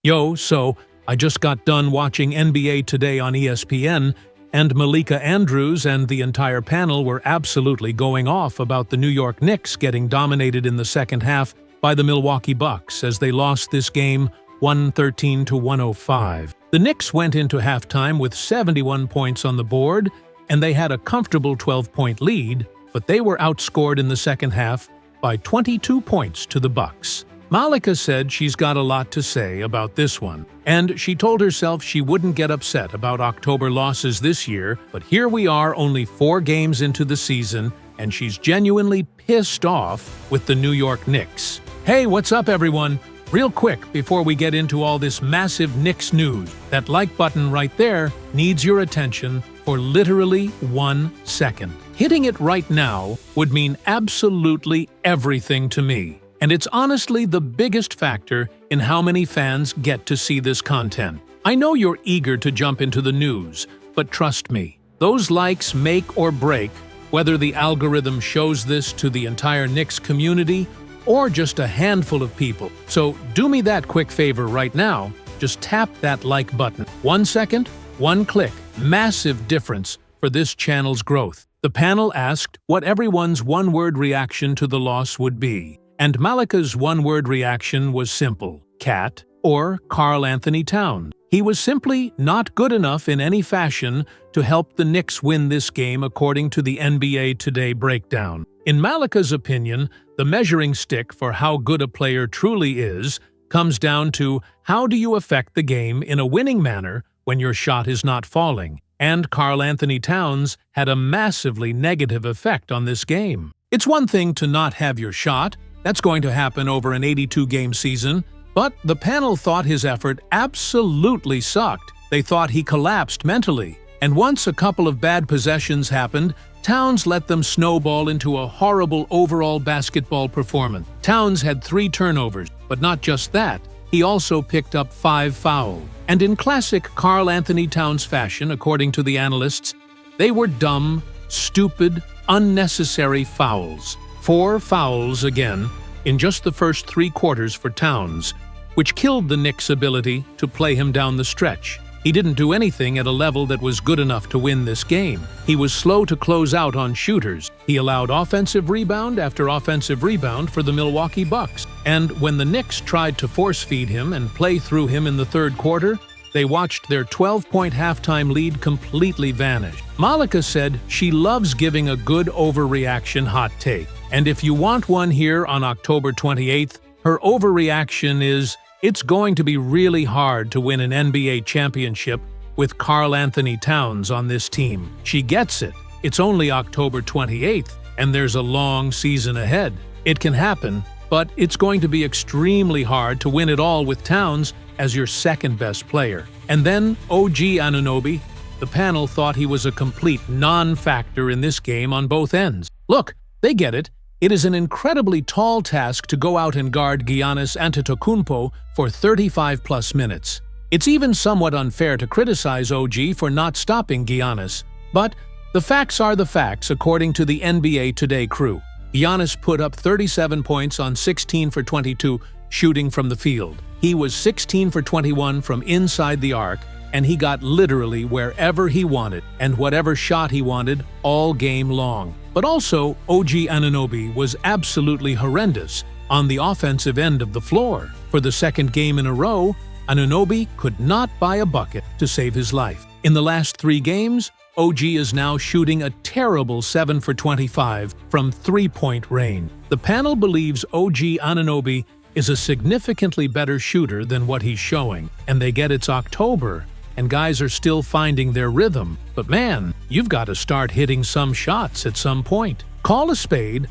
So I just got done watching NBA Today on ESPN, and Malika Andrews and the entire panel were absolutely going off about the New York Knicks getting dominated in the second half by the Milwaukee Bucks as they lost this game 113-105. The Knicks went into halftime with 71 points on the board, and they had a comfortable 12-point lead, but they were outscored in the second half by 22 points to the Bucks. Malika said she's got a lot to say about this one, and she told herself she wouldn't get upset about October losses this year, but here we are only 4 games into the season, and she's genuinely pissed off with the New York Knicks. Hey, what's up, everyone? Real quick, before we get into all this massive Knicks news, that like button right there needs your attention for literally 1 second. Hitting it right now would mean absolutely everything to me. And it's honestly the biggest factor in how many fans get to see this content. I know you're eager to jump into the news, but trust me, those likes make or break whether the algorithm shows this to the entire Knicks community or just a handful of people. So do me that quick favor right now, just tap that like button. 1 second, 1 click, massive difference for this channel's growth. The panel asked what everyone's one-word reaction to the loss would be. And Malika's one-word reaction was simple: Cat or Karl Anthony Towns. He was simply not good enough in any fashion to help the Knicks win this game according to the NBA Today breakdown. In Malika's opinion, the measuring stick for how good a player truly is comes down to how do you affect the game in a winning manner when your shot is not falling. And Karl Anthony Towns had a massively negative effect on this game. It's one thing to not have your shot. That's going to happen over an 82-game season, but the panel thought his effort absolutely sucked. They thought he collapsed mentally. And once a couple of bad possessions happened, Towns let them snowball into a horrible overall basketball performance. Towns had 3 turnovers, but not just that. He also picked up 5 fouls. And in classic Karl Anthony Towns fashion, according to the analysts, they were dumb, stupid, unnecessary fouls. 4 fouls again in just the first 3 quarters for Towns, which killed the Knicks' ability to play him down the stretch. He didn't do anything at a level that was good enough to win this game. He was slow to close out on shooters. He allowed offensive rebound after offensive rebound for the Milwaukee Bucks. And when the Knicks tried to force-feed him and play through him in the third quarter, they watched their 12-point halftime lead completely vanish. Malika said she loves giving a good overreaction hot take. And if you want one here on October 28th, her overreaction is, it's going to be really hard to win an NBA championship with Karl Anthony Towns on this team. She gets it. It's only October 28th, and there's a long season ahead. It can happen, but it's going to be extremely hard to win it all with Towns as your second-best player. And then OG Anunoby. The panel thought he was a complete non-factor in this game on both ends. Look, they get it. It is an incredibly tall task to go out and guard Giannis Antetokounmpo for 35-plus minutes. It's even somewhat unfair to criticize OG for not stopping Giannis. But the facts are the facts according to the NBA Today crew. Giannis put up 37 points on 16 for 22 shooting from the field. He was 16 for 21 from inside the arc, and he got literally wherever he wanted and whatever shot he wanted all game long. But also, OG Anunoby was absolutely horrendous on the offensive end of the floor. For the second game in a row, Anunoby could not buy a bucket to save his life. In the last 3 games, OG is now shooting a terrible 7 for 25 from 3-point range. The panel believes OG Anunoby is a significantly better shooter than what he's showing, and they get it's October, and guys are still finding their rhythm. But man, you've got to start hitting some shots at some point. Call a spade,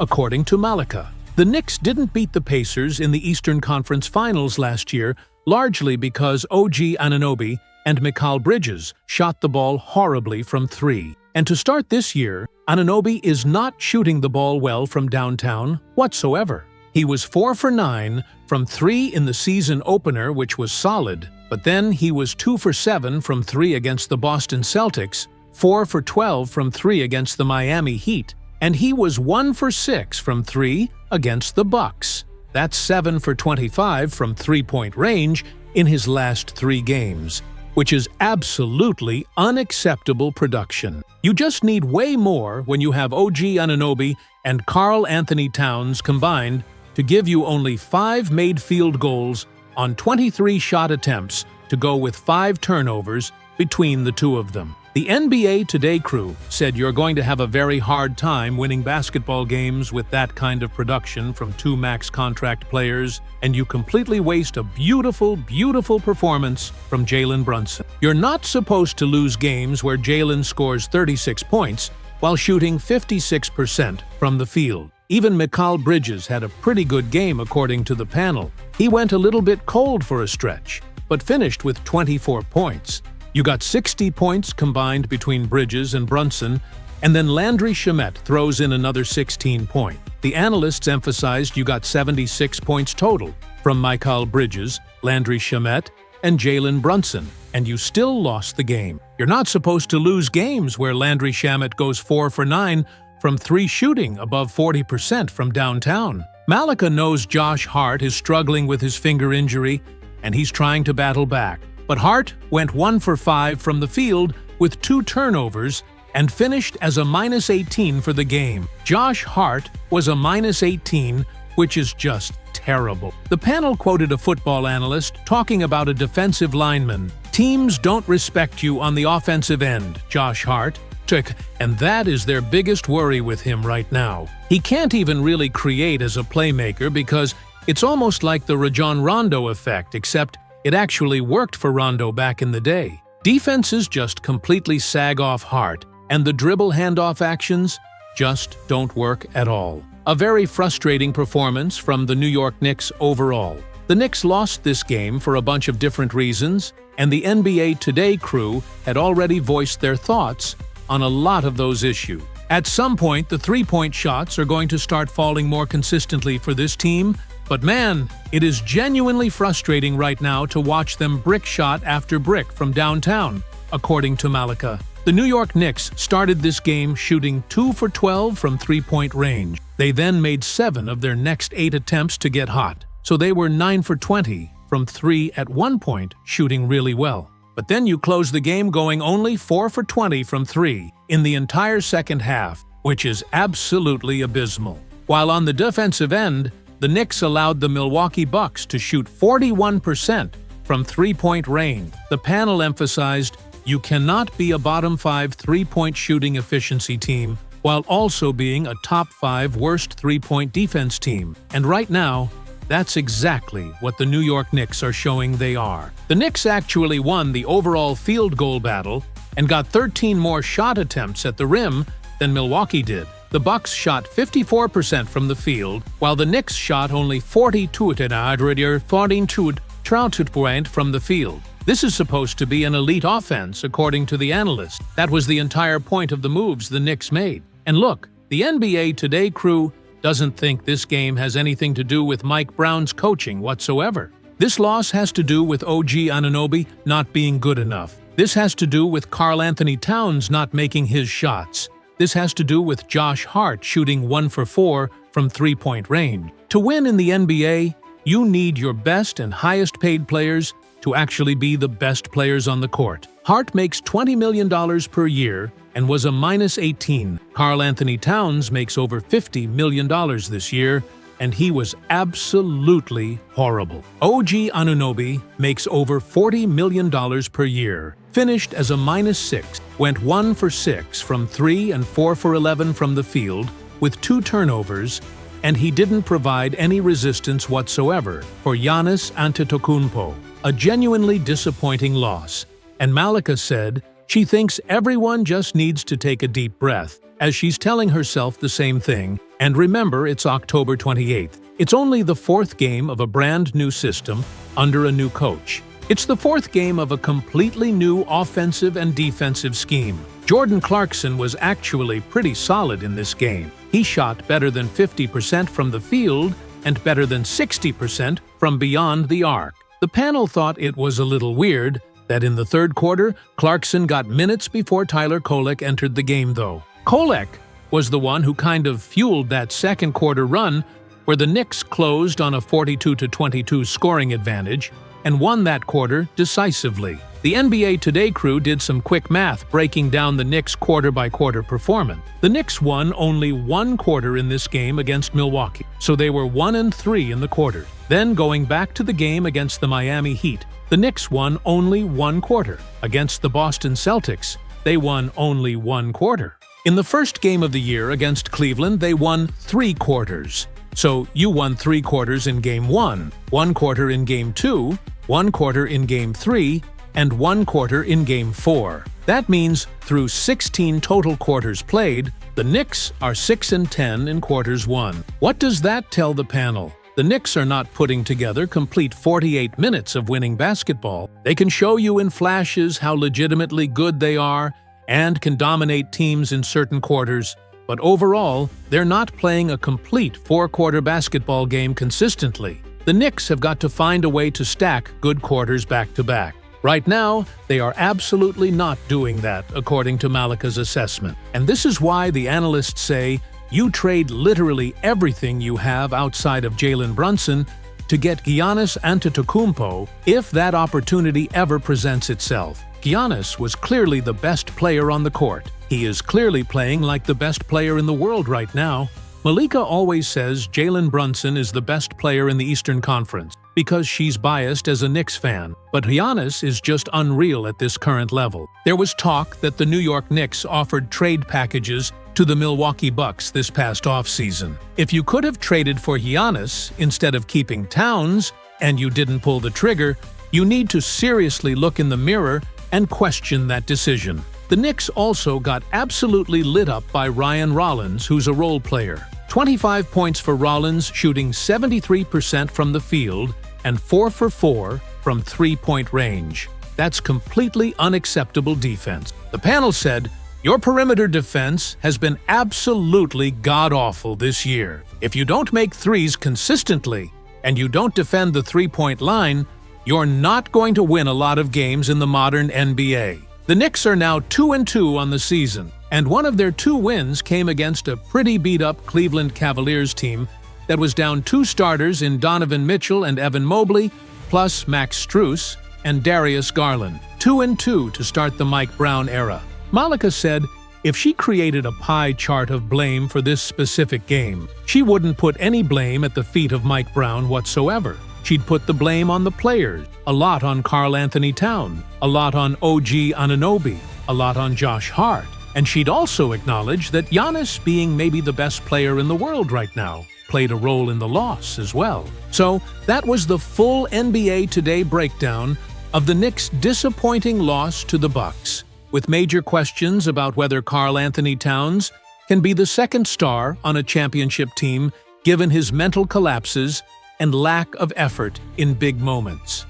according to Malika. The Knicks didn't beat the Pacers in the Eastern Conference Finals last year, largely because OG Anunoby and Mikal Bridges shot the ball horribly from 3. And to start this year, Anunoby is not shooting the ball well from downtown whatsoever. He was 4 for 9 from 3 in the season opener, which was solid, but then he was 2 for 7 from 3 against the Boston Celtics, 4 for 12 from 3 against the Miami Heat, and he was 1 for 6 from 3 against the Bucks. That's 7 for 25 from three-point range in his last 3 games, which is absolutely unacceptable production. You just need way more when you have OG Anunoby and Karl Anthony Towns combined to give you only 5 made field goals on 23 shot attempts to go with 5 turnovers between the two of them. The NBA Today crew said you're going to have a very hard time winning basketball games with that kind of production from 2 max contract players, and you completely waste a beautiful, beautiful performance from Jalen Brunson. You're not supposed to lose games where Jalen scores 36 points while shooting 56% from the field. Even Mikal Bridges had a pretty good game according to the panel. He went a little bit cold for a stretch, but finished with 24 points. You got 60 points combined between Bridges and Brunson, and then Landry Shamet throws in another 16 points. The analysts emphasized you got 76 points total from Mikal Bridges, Landry Shamet, and Jalen Brunson, and you still lost the game. You're not supposed to lose games where Landry Shamet goes 4 for 9 from 3 shooting above 40% from downtown. Malika knows Josh Hart is struggling with his finger injury, and he's trying to battle back. But Hart went 1 for 5 from the field with 2 turnovers and finished as a -18 for the game. Josh Hart was a -18, which is just terrible. The panel quoted a football analyst talking about a defensive lineman. Teams don't respect you on the offensive end, Josh Hart took, and that is their biggest worry with him right now. He can't even really create as a playmaker because it's almost like the Rajon Rondo effect, except it actually worked for Rondo back in the day. Defenses just completely sag off Hart, and the dribble handoff actions just don't work at all. A very frustrating performance from the New York Knicks overall. The Knicks lost this game for a bunch of different reasons, and the NBA Today crew had already voiced their thoughts on a lot of those issues. At some point, the three-point shots are going to start falling more consistently for this team, but man, it is genuinely frustrating right now to watch them brick shot after brick from downtown, according to Malika. The New York Knicks started this game shooting 2 for 12 from three-point range. They then made 7 of their next 8 attempts to get hot, so they were 9 for 20 from 3 at one point, shooting really well. But then you close the game going only 4 for 20 from 3 in the entire second half, which is absolutely abysmal. While on the defensive end, the Knicks allowed the Milwaukee Bucks to shoot 41% from three-point range. The panel emphasized you cannot be a bottom 5 three-point shooting efficiency team while also being a top 5 worst three-point defense team. And right now, that's exactly what the New York Knicks are showing they are. The Knicks actually won the overall field goal battle and got 13 more shot attempts at the rim than Milwaukee did. The Bucks shot 54% from the field, while the Knicks shot only 42% from the field. This is supposed to be an elite offense, according to the analyst. That was the entire point of the moves the Knicks made. And look, the NBA Today crew doesn't think this game has anything to do with Mike Brown's coaching whatsoever. This loss has to do with OG Anunoby not being good enough. This has to do with Karl Anthony Towns not making his shots. This has to do with Josh Hart shooting 1 for 4 from three-point range. To win in the NBA, you need your best and highest-paid players to actually be the best players on the court. Hart makes $20 million per year and was a -18. Karl Anthony Towns makes over $50 million this year, and he was absolutely horrible. OG Anunoby makes over $40 million per year, finished as a -6, went 1 for 6 from 3 and 4 for 11 from the field with 2 turnovers, and he didn't provide any resistance whatsoever for Giannis Antetokounmpo. A genuinely disappointing loss, and Malika said she thinks everyone just needs to take a deep breath, as she's telling herself the same thing, and remember it's October 28th. It's only the 4th game of a brand new system under a new coach. It's the 4th game of a completely new offensive and defensive scheme. Jordan Clarkson was actually pretty solid in this game. He shot better than 50% from the field and better than 60% from beyond the arc. The panel thought it was a little weird that in the 3rd quarter, Clarkson got minutes before Tyler Kolek entered the game though. Kolek was the one who kind of fueled that 2nd quarter run where the Knicks closed on a 42-22 scoring advantage and won that quarter decisively. The NBA Today crew did some quick math breaking down the Knicks' quarter-by-quarter performance. The Knicks won only one quarter in this game against Milwaukee, so they were 1-3 in the quarter. Then, going back to the game against the Miami Heat, the Knicks won only one quarter. Against the Boston Celtics, they won only one quarter. In the first game of the year against Cleveland, they won 3 quarters. So you won 3 quarters in Game 1, 1 quarter in Game 2, 1 quarter in Game 3, and 1 quarter in Game 4. That means through 16 total quarters played, the Knicks are 6-10 in quarters 1. What does that tell the panel? The Knicks are not putting together complete 48 minutes of winning basketball. They can show you in flashes how legitimately good they are and can dominate teams in certain quarters, but overall, they're not playing a complete 4-quarter basketball game consistently. The Knicks have got to find a way to stack good quarters back-to-back. Right now, they are absolutely not doing that, according to Malika's assessment. And this is why the analysts say you trade literally everything you have outside of Jalen Brunson to get Giannis Antetokounmpo if that opportunity ever presents itself. Giannis was clearly the best player on the court. He is clearly playing like the best player in the world right now. Malika always says Jalen Brunson is the best player in the Eastern Conference because she's biased as a Knicks fan, but Giannis is just unreal at this current level. There was talk that the New York Knicks offered trade packages to the Milwaukee Bucks this past offseason. If you could have traded for Giannis instead of keeping Towns, and you didn't pull the trigger, you need to seriously look in the mirror and question that decision. The Knicks also got absolutely lit up by Ryan Rollins, who's a role player. 25 points for Rollins, shooting 73% from the field and 4 for 4 from three-point range. That's completely unacceptable defense. The panel said, "Your perimeter defense has been absolutely god-awful this year. If you don't make threes consistently and you don't defend the three-point line, you're not going to win a lot of games in the modern NBA." The Knicks are now 2-2 on the season, and one of their 2 wins came against a pretty beat-up Cleveland Cavaliers team that was down 2 starters in Donovan Mitchell and Evan Mobley, plus Max Strus and Darius Garland. 2-2 to start the Mike Brown era. Malika said if she created a pie chart of blame for this specific game, she wouldn't put any blame at the feet of Mike Brown whatsoever. She'd put the blame on the players, a lot on Karl Anthony Towns, a lot on OG Anunoby, a lot on Josh Hart, and she'd also acknowledge that Giannis, being maybe the best player in the world right now, played a role in the loss as well. So that was the full NBA Today breakdown of the Knicks' disappointing loss to the Bucks, with major questions about whether Karl Anthony Towns can be the second star on a championship team given his mental collapses and lack of effort in big moments.